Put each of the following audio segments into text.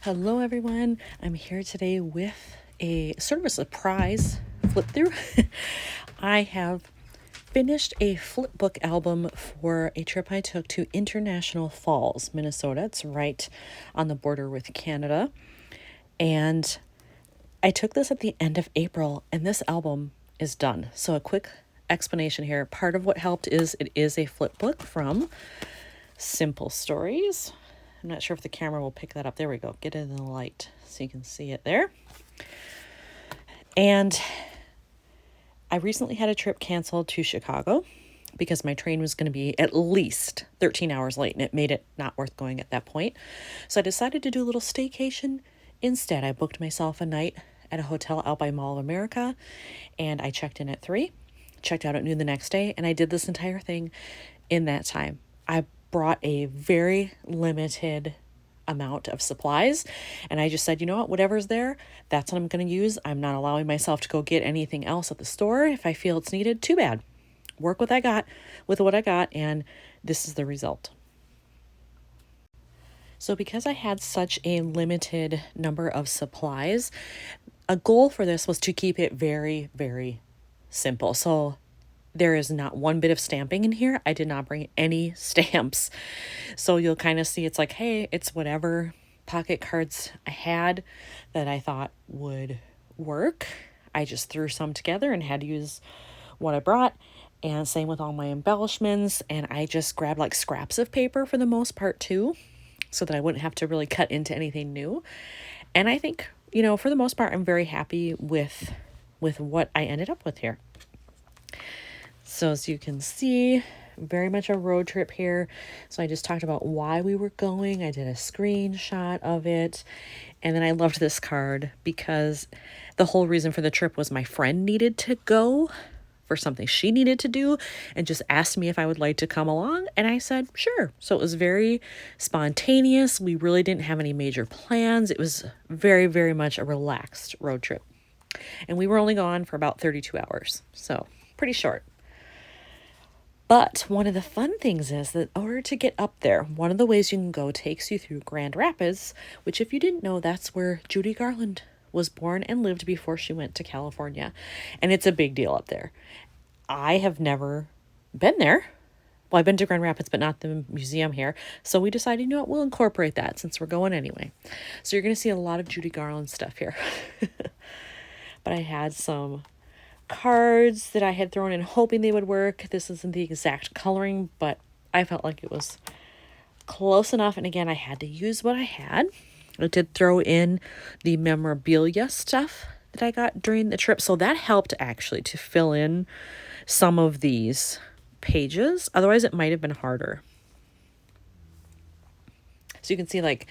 Hello everyone, I'm here today with a sort of a surprise flip through. I have finished a flipbook album for a trip I took to International Falls, Minnesota. It's right on the border with Canada. And I took this at the end of April and this album is done. So a quick explanation here. Part of what helped is it is a flipbook from Simple Stories. I'm not sure if the camera will pick that up. There we go. Get it in the light so you can see it there. And I recently had a trip canceled to Chicago because my train was going to be at least 13 hours late and it made it not worth going at that point. So I decided to do a little staycation instead. I booked myself a night at a hotel out by Mall of America and I checked in at 3, checked out at noon the next day, and I did this entire thing in that time. I brought a very limited amount of supplies and I just said, you know what, whatever's there, that's what I'm going to use. I'm not allowing myself to go get anything else at the store. If I feel it's needed, too bad. Work with what I got, and this is the result. So because I had such a limited number of supplies, a goal for this was to keep it very, very simple. So there is not one bit of stamping in here. I did not bring any stamps. So you'll kind of see it's like, hey, it's whatever pocket cards I had that I thought would work. I just threw some together and had to use what I brought. And same with all my embellishments. And I just grabbed like scraps of paper for the most part too, so that I wouldn't have to really cut into anything new. And I think, for the most part, I'm very happy with what I ended up with here. So as you can see, very much a road trip here. So I just talked about why we were going. I did a screenshot of it. And then I loved this card because the whole reason for the trip was my friend needed to go for something she needed to do and just asked me if I would like to come along. And I said, sure. So it was very spontaneous. We really didn't have any major plans. It was very, very much a relaxed road trip. And we were only gone for about 32 hours. So pretty short. But one of the fun things is that in order to get up there, one of the ways you can go takes you through Grand Rapids, which if you didn't know, that's where Judy Garland was born and lived before she went to California. And it's a big deal up there. I have never been there. Well, I've been to Grand Rapids, but not the museum here. So we decided, we'll incorporate that since we're going anyway. So you're going to see a lot of Judy Garland stuff here. But I had some cards that I had thrown in hoping they would work. This isn't the exact coloring, but I felt like it was close enough. And again, I had to use what I had. I did throw in the memorabilia stuff that I got during the trip. So that helped actually to fill in some of these pages. Otherwise, it might have been harder. So you can see like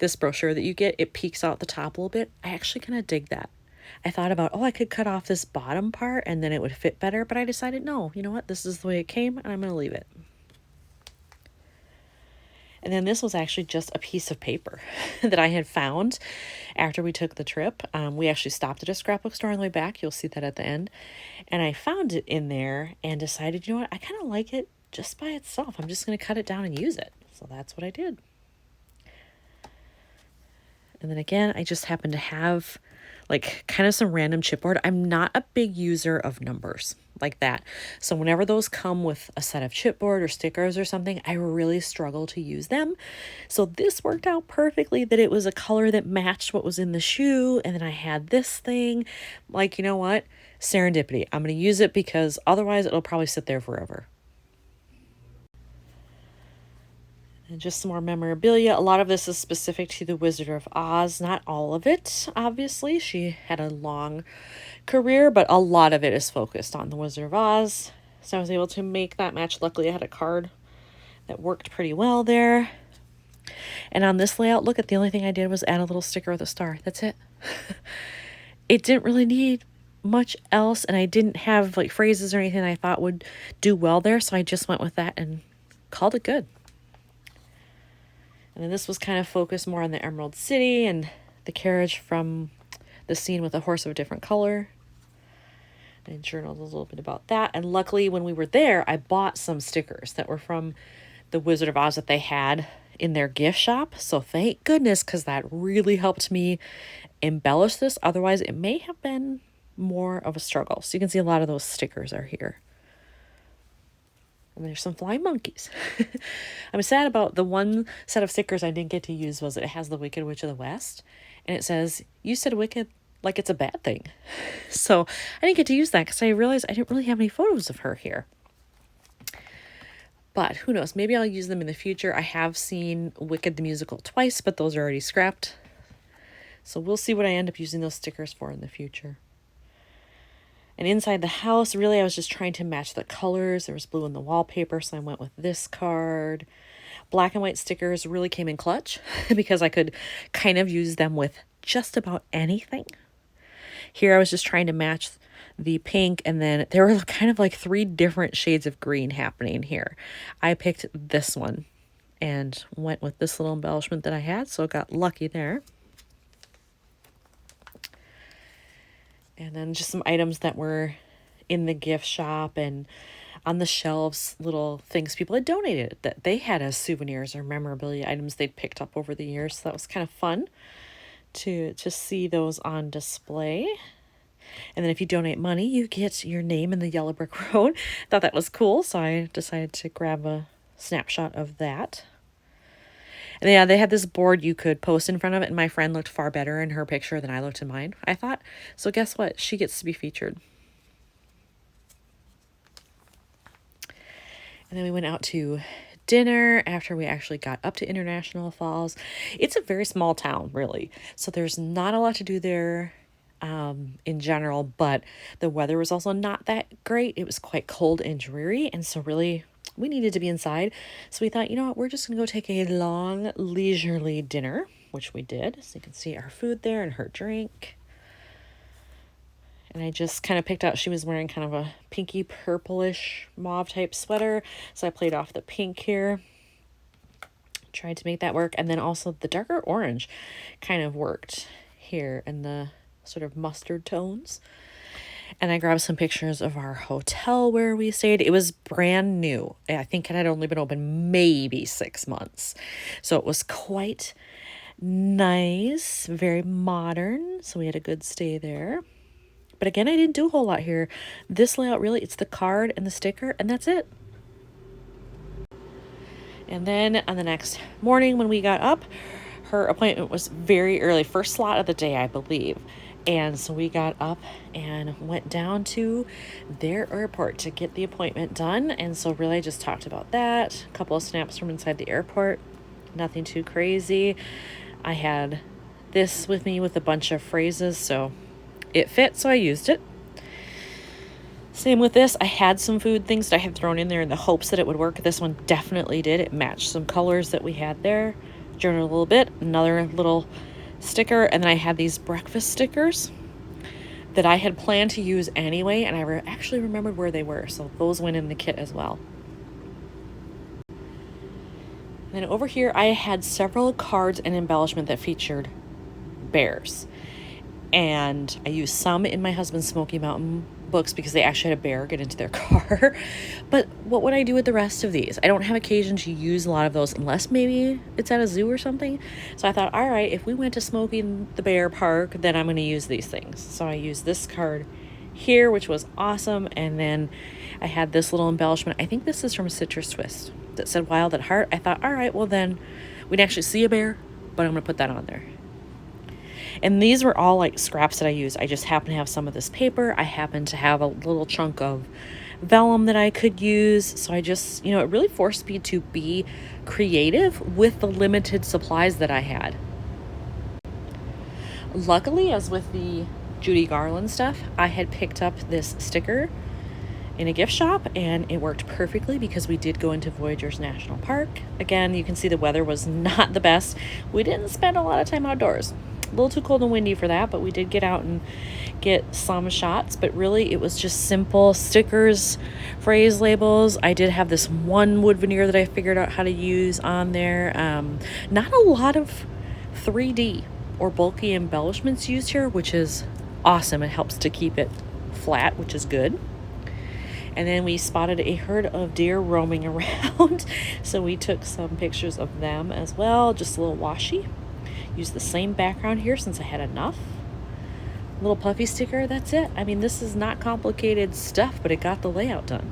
this brochure that you get, it peeks out the top a little bit. I actually kind of dig that. I thought about, I could cut off this bottom part and then it would fit better. But I decided, no, you know what? This is the way it came and I'm going to leave it. And then this was actually just a piece of paper that I had found after we took the trip. We actually stopped at a scrapbook store on the way back. You'll see that at the end. And I found it in there and decided, I kind of like it just by itself. I'm just going to cut it down and use it. So that's what I did. And then again, I just happened to have like kind of some random chipboard. I'm not a big user of numbers like that. So whenever those come with a set of chipboard or stickers or something, I really struggle to use them. So this worked out perfectly that it was a color that matched what was in the shoe. And then I had this thing like, you know what? Serendipity. I'm going to use it because otherwise it'll probably sit there forever. And just some more memorabilia. A lot of this is specific to the Wizard of Oz. Not all of it, obviously. She had a long career, but a lot of it is focused on the Wizard of Oz. So I was able to make that match. Luckily, I had a card that worked pretty well there. And on this layout, look, at the only thing I did was add a little sticker with a star. That's it. It didn't really need much else, and I didn't have like phrases or anything I thought would do well there, so I just went with that and called it good. And then this was kind of focused more on the Emerald City and the carriage from the scene with a horse of a different color. I journaled a little bit about that. And luckily, when we were there, I bought some stickers that were from the Wizard of Oz that they had in their gift shop. So thank goodness, because that really helped me embellish this. Otherwise, it may have been more of a struggle. So you can see a lot of those stickers are here. And there's some flying monkeys. I'm sad about the one set of stickers I didn't get to use was it has the Wicked Witch of the West. And it says, you said wicked like it's a bad thing. So I didn't get to use that because I realized I didn't really have any photos of her here. But who knows, maybe I'll use them in the future. I have seen Wicked the musical twice, but those are already scrapped. So we'll see what I end up using those stickers for in the future. And inside the house, really, I was just trying to match the colors. There was blue in the wallpaper, so I went with this card. Black and white stickers really came in clutch because I could kind of use them with just about anything. Here I was just trying to match the pink, and then there were kind of like 3 different shades of green happening here. I picked this one and went with this little embellishment that I had, so got lucky there. And then just some items that were in the gift shop and on the shelves, little things people had donated that they had as souvenirs or memorabilia items they'd picked up over the years. So that was kind of fun to see those on display. And then if you donate money, you get your name in the yellow brick road. Thought that was cool, so I decided to grab a snapshot of that. And yeah, they had this board you could post in front of it, and my friend looked far better in her picture than I looked in mine, I thought. So guess what? She gets to be featured. And then we went out to dinner after we actually got up to International Falls. It's a very small town, really. So there's not a lot to do there in general, but the weather was also not that great. It was quite cold and dreary, and so really we needed to be inside. So we thought, you know what, we're just gonna go take a long leisurely dinner, which we did. So you can see our food there and her drink. And I just kind of picked out, she was wearing kind of a pinky purplish mauve type sweater, so I played off the pink here, tried to make that work. And then also the darker orange kind of worked here in the sort of mustard tones. And I grabbed some pictures of our hotel where we stayed. It was brand new. I think it had only been open maybe 6 months. So it was quite nice, very modern. So we had a good stay there. But again, I didn't do a whole lot here. This layout, really, it's the card and the sticker, and that's it. And then on the next morning when we got up, her appointment was very early, first slot of the day, I believe. And so we got up and went down to their airport to get the appointment done. And so really I just talked about that. A couple of snaps from inside the airport. Nothing too crazy. I had this with me with a bunch of phrases, so it fit, so I used it. Same with this. I had some food things that I had thrown in there in the hopes that it would work. This one definitely did. It matched some colors that we had there. Journal a little bit. Another little sticker, and then I had these breakfast stickers that I had planned to use anyway, and I actually remembered where they were, so those went in the kit as well. And then over here I had several cards and embellishment that featured bears, and I used some in my husband's Smoky Mountain books because they actually had a bear get into their car. But what would I do with the rest of these? I don't have occasion to use a lot of those unless maybe it's at a zoo or something. So I thought, all right, if we went to Smoky the Bear Park, then I'm going to use these things. So I used this card here, which was awesome. And then I had this little embellishment. I think this is from Citrus Twist that said Wild at Heart. I thought, all right, well then we'd actually see a bear, but I'm going to put that on there. And these were all like scraps that I used. I just happened to have some of this paper. I happened to have a little chunk of vellum that I could use. So I just, it really forced me to be creative with the limited supplies that I had. Luckily, as with the Judy Garland stuff, I had picked up this sticker in a gift shop, and it worked perfectly because we did go into Voyageurs National Park. Again, you can see the weather was not the best. We didn't spend a lot of time outdoors. A little too cold and windy for that, but we did get out and get some shots. But really, it was just simple stickers, phrase labels. I did have this one wood veneer that I figured out how to use on there. Not a lot of 3D or bulky embellishments used here, which is awesome. It helps to keep it flat, which is good. And then we spotted a herd of deer roaming around. So we took some pictures of them as well, just a little washy. Used the same background here since I had enough. Little puffy sticker, that's it. I mean, this is not complicated stuff, but it got the layout done.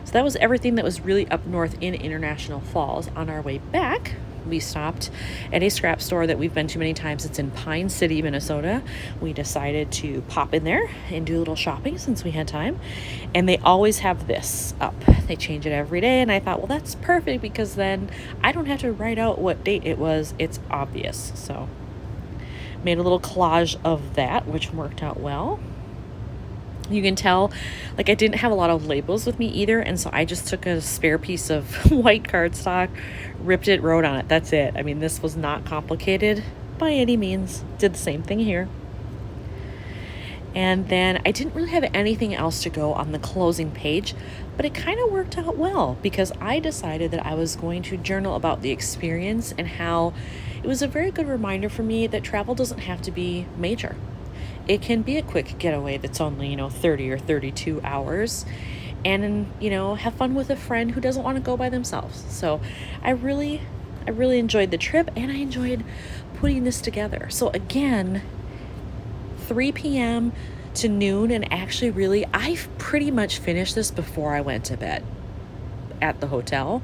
So that was everything that was really up north in International Falls. On our way back, we stopped at a scrap store that we've been to many times. It's in Pine City, Minnesota. We decided to pop in there and do a little shopping since we had time. And they always have this up. They change it every day. And I thought, well, that's perfect because then I don't have to write out what date it was. It's obvious. So made a little collage of that, which worked out well. You can tell, like, I didn't have a lot of labels with me either, and so I just took a spare piece of white cardstock, ripped it, wrote on it. That's it. I mean, this was not complicated by any means. Did the same thing here. And then I didn't really have anything else to go on the closing page, but it kind of worked out well because I decided that I was going to journal about the experience and how it was a very good reminder for me that travel doesn't have to be major. It can be a quick getaway that's only, 30 or 32 hours and, have fun with a friend who doesn't want to go by themselves. So I really enjoyed the trip and I enjoyed putting this together. So again, 3 p.m. to noon, and actually really, I pretty much finished this before I went to bed at the hotel.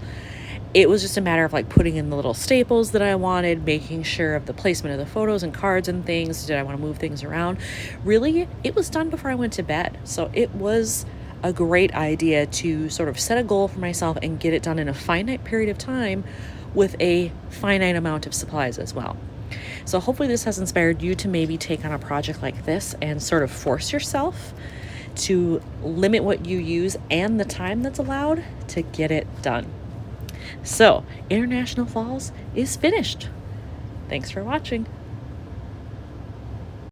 It was just a matter of like putting in the little staples that I wanted, making sure of the placement of the photos and cards and things. Did I want to move things around? Really, it was done before I went to bed. So it was a great idea to sort of set a goal for myself and get it done in a finite period of time with a finite amount of supplies as well. So hopefully this has inspired you to maybe take on a project like this and sort of force yourself to limit what you use and the time that's allowed to get it done. So, International Falls is finished. Thanks for watching.